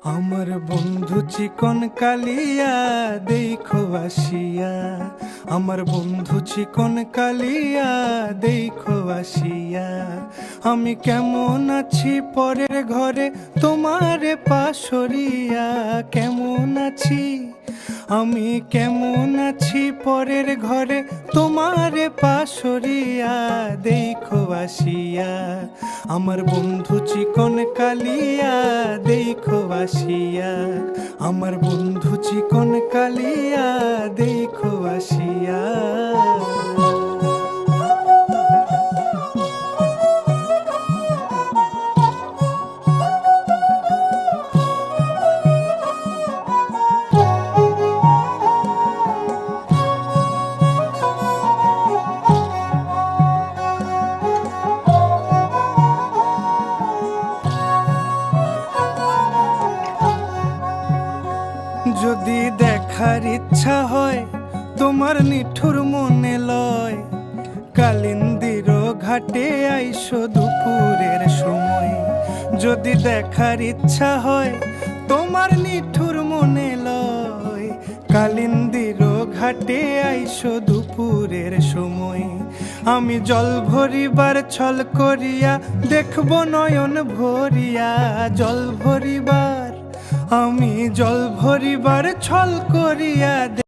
আমার বন্ধু চিকন কালিয়া দেখো আসিয়া, আমার বন্ধু চিকন কালিয়া দেখো আসিয়া। আমি কেমন আছি পরের ঘরে তোমারে পাশরিয়া, কেমন আছি আমি কেমন আছি পরের ঘরে তোমারে পাশরিয়া দেখো আসিয়া। আমার বন্ধু চিকন কালিয়া দেখো আসিয়া, আমার বন্ধু চিকন কালিয়া দেখো আসিয়া। যদি দেখার ইচ্ছা হয় তোমার নিঠুর মনে লয়, কালিন্দির ঘাটে আইসো দুপুরের সময়। যদি দেখার ইচ্ছা হয় তোমার নিঠুর মনে লয়, কালিন্দির ঘাটে আইসো দুপুরের সময়। আমি জল ভরিবার ছল করিয়া দেখব নয়ন ভরিয়া, জল ভরিবার আমি জল ভরিবার ছল করিয়া